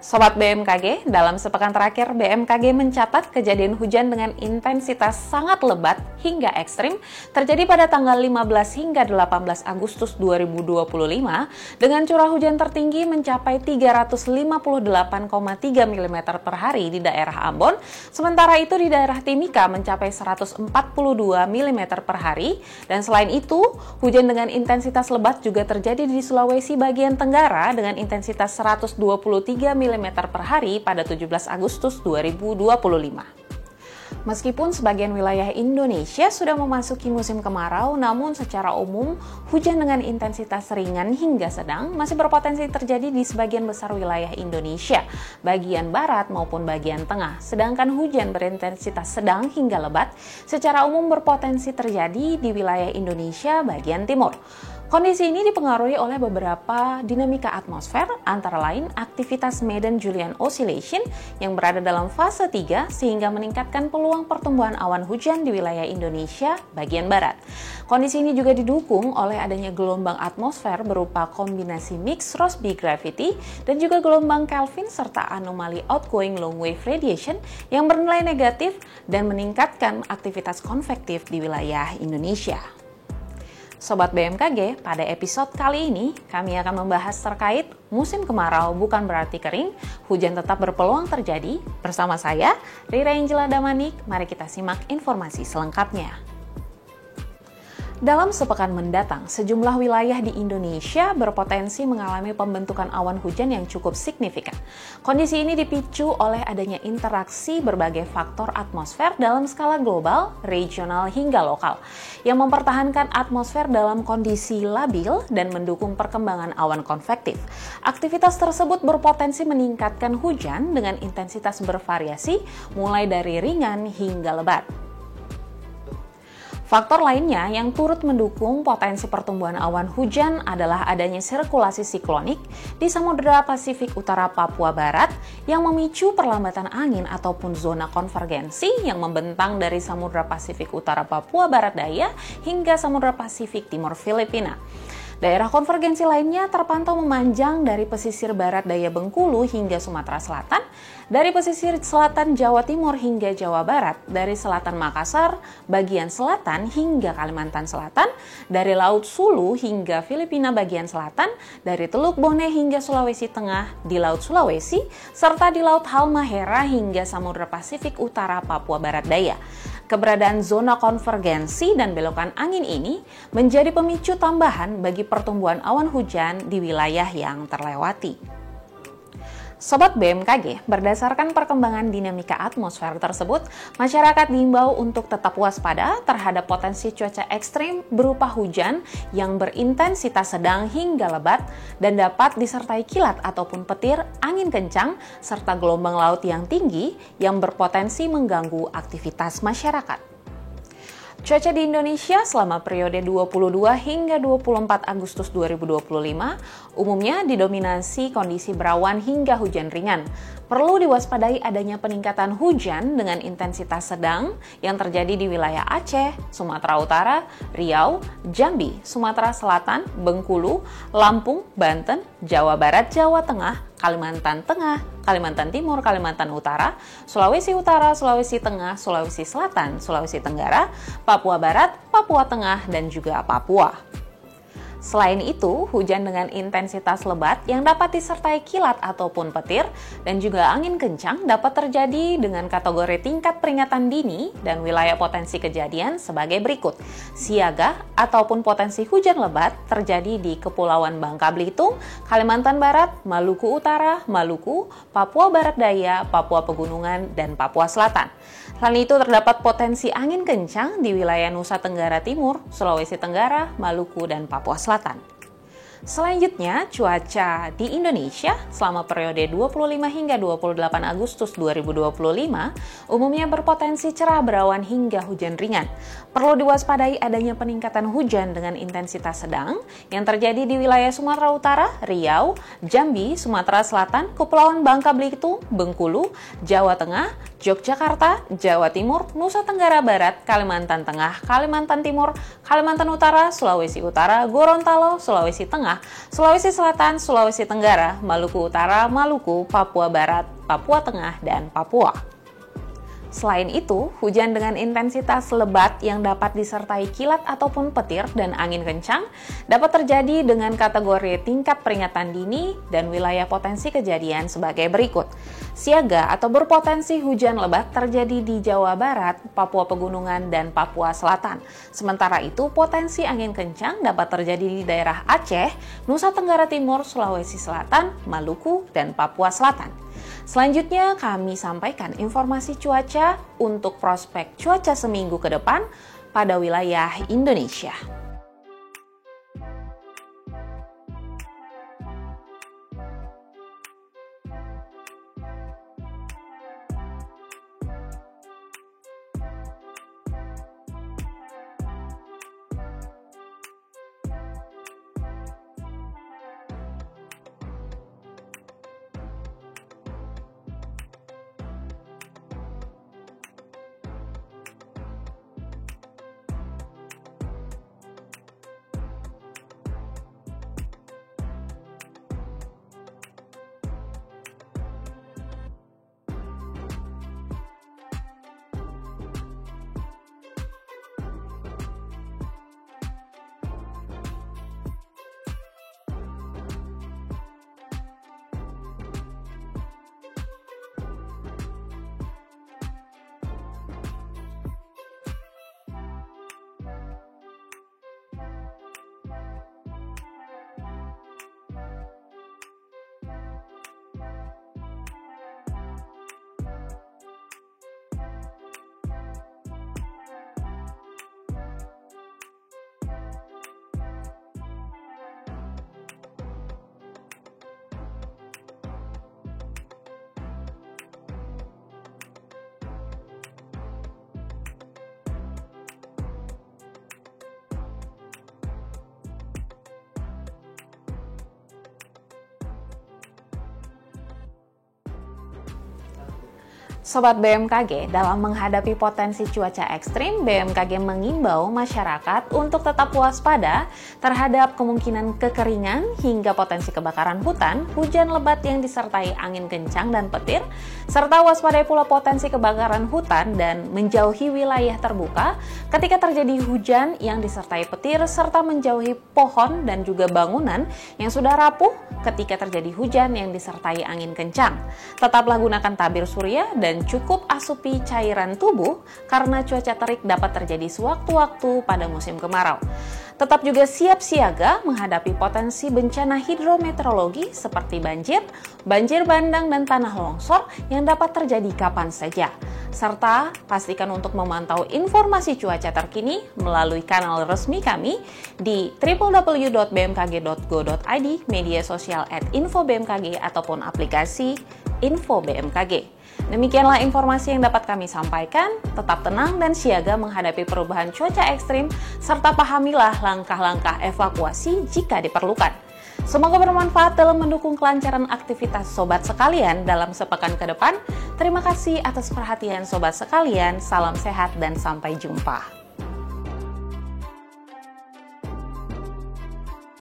Sobat BMKG, dalam sepekan terakhir BMKG mencatat kejadian hujan dengan intensitas sangat lebat hingga ekstrim terjadi pada tanggal 15 hingga 18 Agustus 2025 dengan curah hujan tertinggi mencapai 358,3 mm per hari di daerah Ambon, sementara itu di daerah Timika mencapai 142 mm per hari, dan selain itu hujan dengan intensitas lebat juga terjadi di Sulawesi bagian Tenggara dengan intensitas 123 mm per hari pada 17 Agustus 2025. Meskipun sebagian wilayah Indonesia sudah memasuki musim kemarau, namun secara umum hujan dengan intensitas ringan hingga sedang masih berpotensi terjadi di sebagian besar wilayah Indonesia, bagian barat maupun bagian tengah. Sedangkan hujan berintensitas sedang hingga lebat secara umum berpotensi terjadi di wilayah Indonesia bagian timur. Kondisi ini dipengaruhi oleh beberapa dinamika atmosfer, antara lain aktivitas Madden-Julian Oscillation yang berada dalam fase 3 sehingga meningkatkan peluang pertumbuhan awan hujan di wilayah Indonesia bagian barat. Kondisi ini juga didukung oleh adanya gelombang atmosfer berupa kombinasi mix Rossby gravity dan juga gelombang Kelvin serta anomali outgoing long wave radiation yang bernilai negatif dan meningkatkan aktivitas konvektif di wilayah Indonesia. Sobat BMKG, pada episode kali ini kami akan membahas terkait musim kemarau bukan berarti kering, hujan tetap berpeluang terjadi. Bersama saya, Rira Angela Damanik, mari kita simak informasi selengkapnya. Dalam sepekan mendatang, sejumlah wilayah di Indonesia berpotensi mengalami pembentukan awan hujan yang cukup signifikan. Kondisi ini dipicu oleh adanya interaksi berbagai faktor atmosfer dalam skala global, regional, hingga lokal, yang mempertahankan atmosfer dalam kondisi labil dan mendukung perkembangan awan konvektif. Aktivitas tersebut berpotensi meningkatkan hujan dengan intensitas bervariasi, mulai dari ringan hingga lebat. Faktor lainnya yang turut mendukung potensi pertumbuhan awan hujan adalah adanya sirkulasi siklonik di Samudra Pasifik Utara Papua Barat yang memicu perlambatan angin ataupun zona konvergensi yang membentang dari Samudra Pasifik Utara Papua Barat Daya hingga Samudra Pasifik Timur Filipina. Daerah konvergensi lainnya terpantau memanjang dari pesisir barat daya Bengkulu hingga Sumatera Selatan, dari pesisir selatan Jawa Timur hingga Jawa Barat, dari selatan Makassar, bagian selatan hingga Kalimantan Selatan, dari Laut Sulu hingga Filipina bagian selatan, dari Teluk Bone hingga Sulawesi Tengah di Laut Sulawesi, serta di Laut Halmahera hingga Samudra Pasifik Utara Papua Barat Daya. Keberadaan zona konvergensi dan belokan angin ini menjadi pemicu tambahan bagi pertumbuhan awan hujan di wilayah yang terlewati. Sobat BMKG, berdasarkan perkembangan dinamika atmosfer tersebut, masyarakat diimbau untuk tetap waspada terhadap potensi cuaca ekstrim berupa hujan yang berintensitas sedang hingga lebat dan dapat disertai kilat ataupun petir, angin kencang, serta gelombang laut yang tinggi yang berpotensi mengganggu aktivitas masyarakat. Cuaca di Indonesia selama periode 22 hingga 24 Agustus 2025 umumnya didominasi kondisi berawan hingga hujan ringan. Perlu diwaspadai adanya peningkatan hujan dengan intensitas sedang yang terjadi di wilayah Aceh, Sumatera Utara, Riau, Jambi, Sumatera Selatan, Bengkulu, Lampung, Banten, Jawa Barat, Jawa Tengah, Kalimantan Tengah, Kalimantan Timur, Kalimantan Utara, Sulawesi Utara, Sulawesi Tengah, Sulawesi Selatan, Sulawesi Tenggara, Papua Barat, Papua Tengah, dan juga Papua. Selain itu, hujan dengan intensitas lebat yang dapat disertai kilat ataupun petir dan juga angin kencang dapat terjadi dengan kategori tingkat peringatan dini dan wilayah potensi kejadian sebagai berikut. Siaga ataupun potensi hujan lebat terjadi di Kepulauan Bangka Belitung, Kalimantan Barat, Maluku Utara, Maluku, Papua Barat Daya, Papua Pegunungan, dan Papua Selatan. Selain itu terdapat potensi angin kencang di wilayah Nusa Tenggara Timur, Sulawesi Tenggara, Maluku, dan Papua Selatan. Selanjutnya, cuaca di Indonesia selama periode 25 hingga 28 Agustus 2025 umumnya berpotensi cerah berawan hingga hujan ringan. Perlu diwaspadai adanya peningkatan hujan dengan intensitas sedang yang terjadi di wilayah Sumatera Utara, Riau, Jambi, Sumatera Selatan, Kepulauan Bangka Belitung, Bengkulu, Jawa Tengah, Yogyakarta, Jawa Timur, Nusa Tenggara Barat, Kalimantan Tengah, Kalimantan Timur, Kalimantan Utara, Sulawesi Utara, Gorontalo, Sulawesi Tengah, Sulawesi Selatan, Sulawesi Tenggara, Maluku Utara, Maluku, Papua Barat, Papua Tengah, dan Papua. Selain itu, hujan dengan intensitas lebat yang dapat disertai kilat ataupun petir dan angin kencang dapat terjadi dengan kategori tingkat peringatan dini dan wilayah potensi kejadian sebagai berikut. Siaga atau berpotensi hujan lebat terjadi di Jawa Barat, Papua Pegunungan, dan Papua Selatan. Sementara itu, potensi angin kencang dapat terjadi di daerah Aceh, Nusa Tenggara Timur, Sulawesi Selatan, Maluku, dan Papua Selatan. Selanjutnya, kami sampaikan informasi cuaca untuk prospek cuaca seminggu ke depan pada wilayah Indonesia. Sobat BMKG, dalam menghadapi potensi cuaca ekstrim, BMKG mengimbau masyarakat untuk tetap waspada terhadap kemungkinan kekeringan hingga potensi kebakaran hutan, hujan lebat yang disertai angin kencang dan petir, serta waspadai pula potensi kebakaran hutan dan menjauhi wilayah terbuka ketika terjadi hujan yang disertai petir, serta menjauhi pohon dan juga bangunan yang sudah rapuh ketika terjadi hujan yang disertai angin kencang. Tetaplah gunakan tabir surya dan cukup asupi cairan tubuh karena cuaca terik dapat terjadi sewaktu-waktu pada musim kemarau. Tetap juga siap siaga menghadapi potensi bencana hidrometeorologi seperti banjir, banjir bandang, dan tanah longsor yang dapat terjadi kapan saja. Serta pastikan untuk memantau informasi cuaca terkini melalui kanal resmi kami di www.bmkg.go.id, media sosial @infobmkg, ataupun aplikasi Info BMKG. Demikianlah informasi yang dapat kami sampaikan. Tetap tenang dan siaga menghadapi perubahan cuaca ekstrim, serta pahamilah langkah-langkah evakuasi jika diperlukan. Semoga bermanfaat dalam mendukung kelancaran aktivitas sobat sekalian dalam sepekan ke depan. Terima kasih atas perhatian sobat sekalian, salam sehat dan sampai jumpa.